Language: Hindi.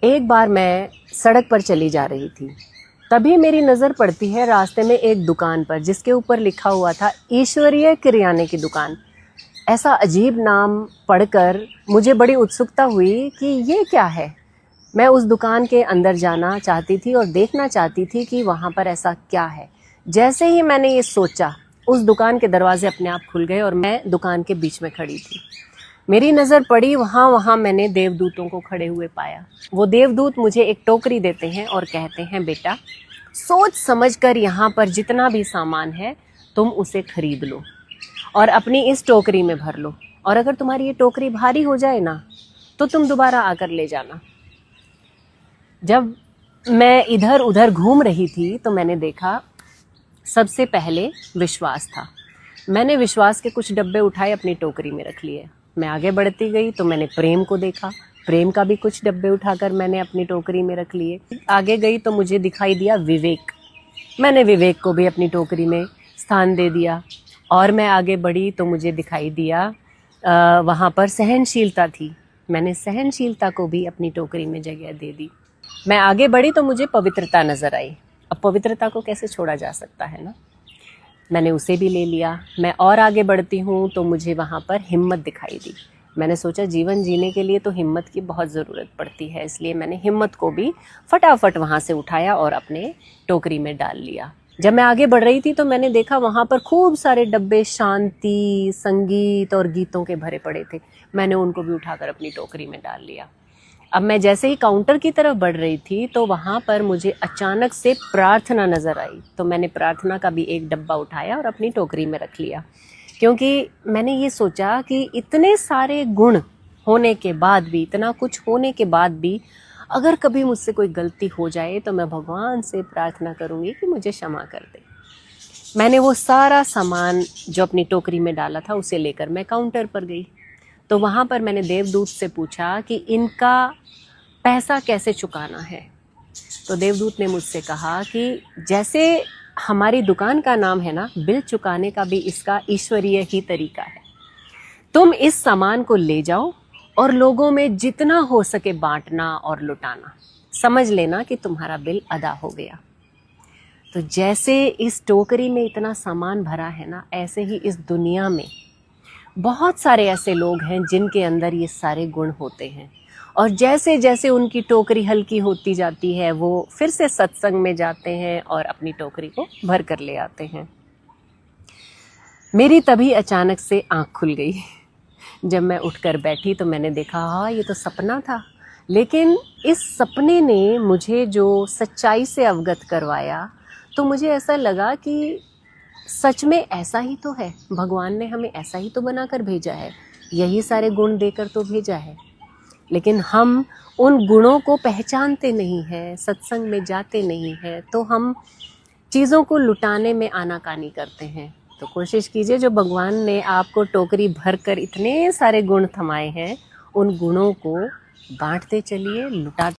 एक बार मैं सड़क पर चली जा रही थी, तभी मेरी नज़र पड़ती है रास्ते में एक दुकान पर जिसके ऊपर लिखा हुआ था ईश्वरीय किराने की दुकान। ऐसा अजीब नाम पढ़कर मुझे बड़ी उत्सुकता हुई कि ये क्या है। मैं उस दुकान के अंदर जाना चाहती थी और देखना चाहती थी कि वहाँ पर ऐसा क्या है। जैसे ही मैंने ये सोचा, उस दुकान के दरवाजे अपने आप खुल गए और मैं दुकान के बीच में खड़ी थी। मेरी नज़र पड़ी वहाँ मैंने देवदूतों को खड़े हुए पाया। वो देवदूत मुझे एक टोकरी देते हैं और कहते हैं, बेटा सोच समझकर यहाँ पर जितना भी सामान है तुम उसे खरीद लो और अपनी इस टोकरी में भर लो, और अगर तुम्हारी ये टोकरी भारी हो जाए ना तो तुम दोबारा आकर ले जाना। जब मैं इधर उधर घूम रही थी तो मैंने देखा, सबसे पहले विश्वास था। मैंने विश्वास के कुछ डब्बे उठाए, अपनी टोकरी में रख लिए। मैं आगे बढ़ती गई तो मैंने प्रेम को देखा, प्रेम का भी कुछ डब्बे उठाकर मैंने अपनी टोकरी में रख लिए। आगे गई तो मुझे दिखाई दिया विवेक, मैंने विवेक को भी अपनी टोकरी में स्थान दे दिया। और मैं आगे बढ़ी तो मुझे दिखाई दिया वहाँ पर सहनशीलता थी, मैंने सहनशीलता को भी अपनी टोकरी में जगह दे दी। मैं आगे बढ़ी तो मुझे पवित्रता नज़र आई। अब पवित्रता को कैसे छोड़ा जा सकता है ना, मैंने उसे भी ले लिया। मैं और आगे बढ़ती हूँ तो मुझे वहाँ पर हिम्मत दिखाई दी। मैंने सोचा जीवन जीने के लिए तो हिम्मत की बहुत ज़रूरत पड़ती है, इसलिए मैंने हिम्मत को भी फटाफट वहाँ से उठाया और अपने टोकरी में डाल लिया। जब मैं आगे बढ़ रही थी तो मैंने देखा वहाँ पर खूब सारे डब्बे शांति, संगीत और गीतों के भरे पड़े थे। मैंने उनको भी उठाकर अपनी टोकरी में डाल लिया। अब मैं जैसे ही काउंटर की तरफ बढ़ रही थी तो वहाँ पर मुझे अचानक से प्रार्थना नज़र आई, तो मैंने प्रार्थना का भी एक डब्बा उठाया और अपनी टोकरी में रख लिया, क्योंकि मैंने ये सोचा कि इतने सारे गुण होने के बाद भी, इतना कुछ होने के बाद भी, अगर कभी मुझसे कोई गलती हो जाए तो मैं भगवान से प्रार्थना करूँगी कि मुझे क्षमा कर दे। मैंने वो सारा सामान जो अपनी टोकरी में डाला था उसे लेकर मैं काउंटर पर गई। तो वहाँ पर मैंने देवदूत से पूछा कि इनका पैसा कैसे चुकाना है। तो देवदूत ने मुझसे कहा कि जैसे हमारी दुकान का नाम है ना, बिल चुकाने का भी इसका ईश्वरीय ही तरीका है। तुम इस सामान को ले जाओ और लोगों में जितना हो सके बांटना और लुटाना, समझ लेना कि तुम्हारा बिल अदा हो गया। तो जैसे इस टोकरी में इतना सामान भरा है ना, ऐसे ही इस दुनिया में बहुत सारे ऐसे लोग हैं जिनके अंदर ये सारे गुण होते हैं, और जैसे जैसे उनकी टोकरी हल्की होती जाती है वो फिर से सत्संग में जाते हैं और अपनी टोकरी को भर कर ले आते हैं। मेरी तभी अचानक से आँख खुल गई। जब मैं उठकर बैठी तो मैंने देखा, हाँ ये तो सपना था, लेकिन इस सपने ने मुझे जो सच्चाई से अवगत करवाया तो मुझे ऐसा लगा कि सच में ऐसा ही तो है, भगवान ने हमें ऐसा ही तो बनाकर भेजा है, यही सारे गुण देकर तो भेजा है। लेकिन हम उन गुणों को पहचानते नहीं हैं, सत्संग में जाते नहीं हैं, तो हम चीज़ों को लुटाने में आनाकानी करते हैं। तो कोशिश कीजिए, जो भगवान ने आपको टोकरी भर कर इतने सारे गुण थमाए हैं, उन गुणों को बांटते चलिए, लुटाते